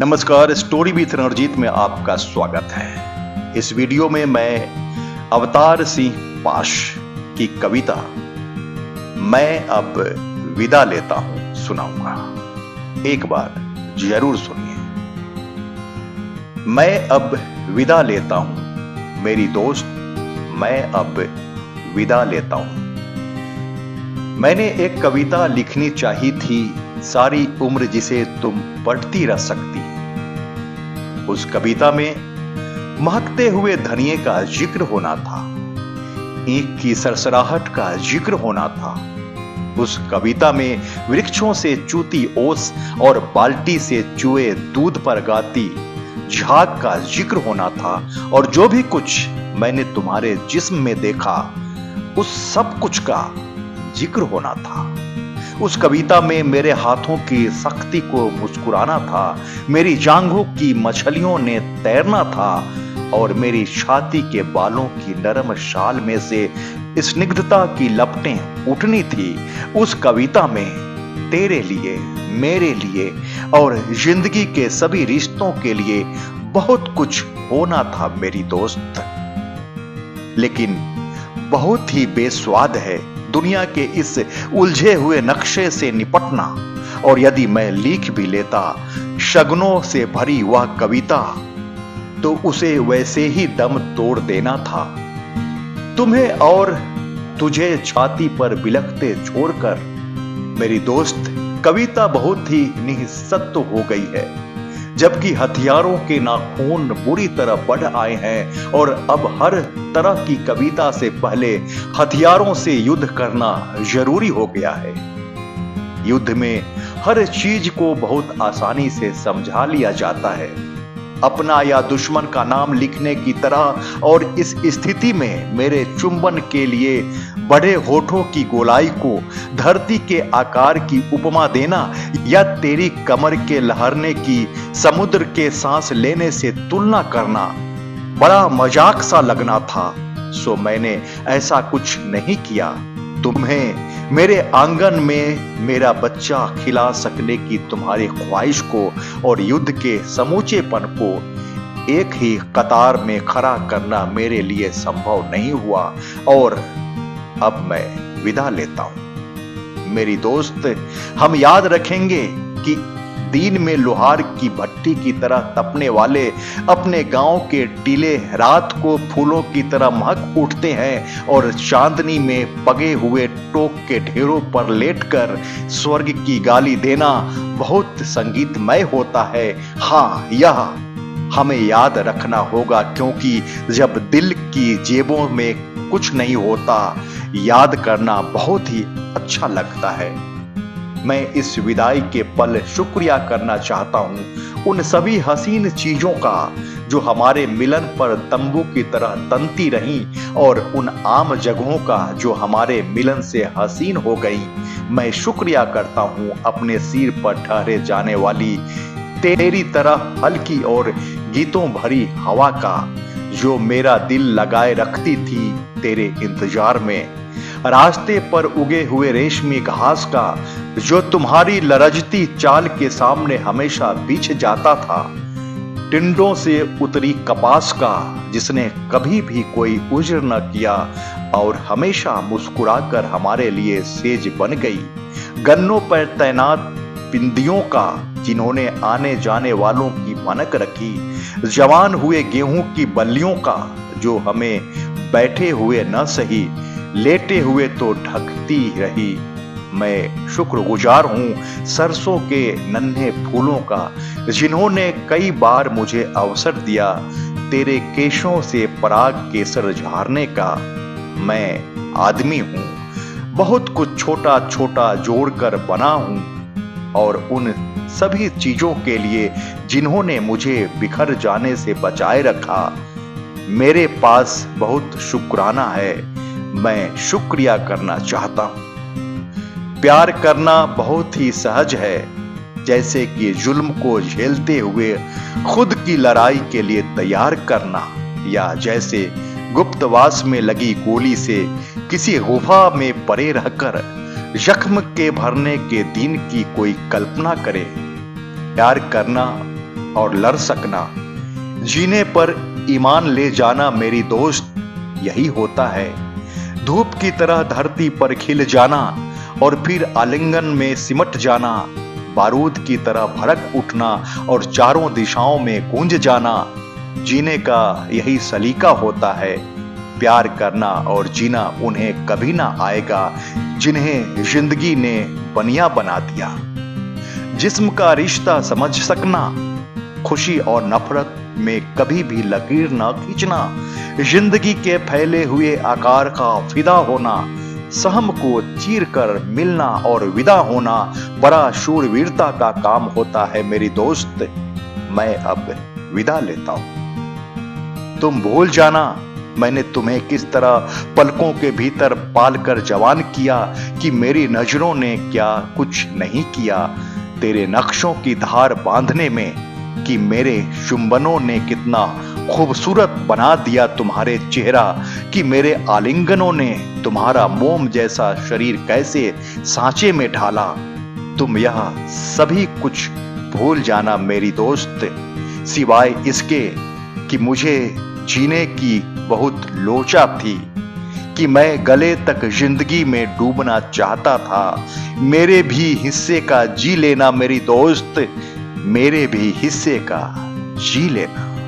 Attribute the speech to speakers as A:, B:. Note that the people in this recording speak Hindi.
A: नमस्कार, स्टोरी विथ रणजीत में आपका स्वागत है। इस वीडियो में मैं अवतार सिंह पाश की कविता मैं अब विदा लेता हूं सुनाऊंगा। एक बार जरूर सुनिए। मैं अब विदा लेता हूं मेरी दोस्त, मैं अब विदा लेता हूं। मैंने एक कविता लिखनी चाहिए थी, सारी उम्र जिसे तुम पढ़ती रह सकती। उस कविता में महकते हुए धनिये का जिक्र होना था, ईंख की सरसराहट का जिक्र होना था। उस कविता में वृक्षों से चूती ओस और बाल्टी से चुए दूध पर गाती झाग का जिक्र होना था। और जो भी कुछ मैंने तुम्हारे जिस्म में देखा, उस सब कुछ का जिक्र होना था। उस कविता में मेरे हाथों की सख्ती को मुस्कुराना था, मेरी जांघों की मछलियों ने तैरना था और मेरी छाती के बालों की नरम शाल में से स्निग्धता की लपटें उठनी थी। उस कविता में तेरे लिए, मेरे लिए और जिंदगी के सभी रिश्तों के लिए बहुत कुछ होना था मेरी दोस्त। लेकिन बहुत ही बेस्वाद है दुनिया के इस उलझे हुए नक्शे से निपटना। और यदि मैं लिख भी लेता शगुनों से भरी वह कविता, तो उसे वैसे ही दम तोड़ देना था। तुम्हें और तुझे छाती पर बिलखते छोड़कर मेरी दोस्त, कविता बहुत ही निःशब्द हो गई है। जबकि हथियारों के नाखून बुरी तरह बढ़ आए हैं और अब हर तरह की कविता से पहले हथियारों से युद्ध करना जरूरी हो गया है। युद्ध में हर चीज को बहुत आसानी से समझा लिया जाता है, अपना या दुश्मन का नाम लिखने की तरह। और इस स्थिति में मेरे चुंबन के लिए बड़े होठों की गोलाई को धरती के आकार की उपमा देना या तेरी कमर के लहरने की समुद्र के सांस लेने से तुलना करना बड़ा मजाक सा लगना था। सो मैंने ऐसा कुछ नहीं किया। तुम्हें मेरे आंगन में मेरा बच्चा खिला सकने की तुम्हारी ख्वाहिश को और युद्ध के समूचेपन को एक ही कतार में खड़ा करना मेरे लिए संभव नहीं हुआ। और अब मैं विदा लेता हूं मेरी दोस्त। हम याद रखेंगे कि दिन में लोहार की भट्टी की तरह तपने वाले अपने गांव के टीले रात को फूलों की तरह महक उठते हैं और चांदनी में पगे हुए टोक के ढेरों पर लेटकर स्वर्ग की गाली देना बहुत संगीतमय होता है। हाँ, यह हमें याद रखना होगा, क्योंकि जब दिल की जेबों में कुछ नहीं होता, याद करना बहुत ही अच्छा लगता है। मैं इस विदाई के पल शुक्रिया करना चाहता हूं उन सभी हसीन चीजों का जो हमारे मिलन पर तंबू की तरह तनती रहीं, और उन आम जगहों का जो हमारे मिलन से हसीन हो गई। मैं शुक्रिया करता हूं अपने सिर पर ठहरे जाने वाली तेरी तरह हल्की और गीतों भरी हवा का, जो मेरा दिल लगाए रखती थी तेरे इंतजार में। रास्ते पर उगे हुए रेशमी घास का, जो तुम्हारी लरजती चाल के सामने हमेशा बिछ जाता था। टिंडों से उतरी कपास का, जिसने कभी भी कोई उज्र न किया और हमेशा मुस्कुराकर हमारे लिए सेज बन गई। गन्नों पर तैनात पिंदियों का, जिन्होंने आने जाने वालों की भनक रखी। जवान हुए गेहूं की बल्लियों का, जो हमें बैठे हुए न सही लेटे हुए तो ढकती रही। मैं शुक्रगुजार हूं सरसों के नन्हे फूलों का, जिन्होंने कई बार मुझे अवसर दिया तेरे केशों से पराग केसर झारने का। मैं आदमी हूं, बहुत कुछ छोटा छोटा जोड़कर बना हूं, और उन सभी चीजों के लिए जिन्होंने मुझे बिखर जाने से बचाए रखा, मेरे पास बहुत शुक्राना है। मैं शुक्रिया करना चाहता हूं। प्यार करना बहुत ही सहज है, जैसे कि जुल्म को झेलते हुए खुद की लड़ाई के लिए तैयार करना, या जैसे गुप्तवास में लगी गोली से किसी गुफा में पड़े रहकर जख्म के भरने के दिन की कोई कल्पना करे। प्यार करना और लड़ सकना। जीने पर ईमान ले जाना मेरी दोस्त यही होता है। धूप की तरह धरती पर खिल जाना और फिर आलिंगन में सिमट जाना। बारूद की तरह भड़क उठना और चारों दिशाओं में गूंज जाना। जीने का यही सलीका होता है। प्यार करना और जीना उन्हें कभी ना आएगा जिन्हें जिंदगी ने बनिया बना दिया। जिस्म का रिश्ता समझ सकना, खुशी और नफरत में कभी भी लकीर ना खींचना। जिंदगी के फैले हुए आकार का फिदा होना, सहम को चीर कर मिलना और विदा होना बड़ा शूरवीरता का काम होता है मेरी दोस्त। मैं अब विदा लेता हूं। तुम भूल जाना मैंने तुम्हें किस तरह पलकों के भीतर पालकर जवान किया कि मेरी नजरों ने क्या कुछ नहीं किया तेरे नक्शों की धार बांधने में, कि मेरे चुंबनों ने कितना खूबसूरत बना दिया तुम्हारे चेहरा, कि मेरे आलिंगनों ने तुम्हारा मोम जैसा शरीर कैसे सांचे में ढाला। तुम यह सभी कुछ भूल जाना मेरी दोस्त, सिवाय इसके कि मुझे जीने की बहुत लोचा थी, कि मैं गले तक जिंदगी में डूबना चाहता था। मेरे भी हिस्से का जी लेना मेरी दोस्त, मेरे भी हिस्से का जी लेना।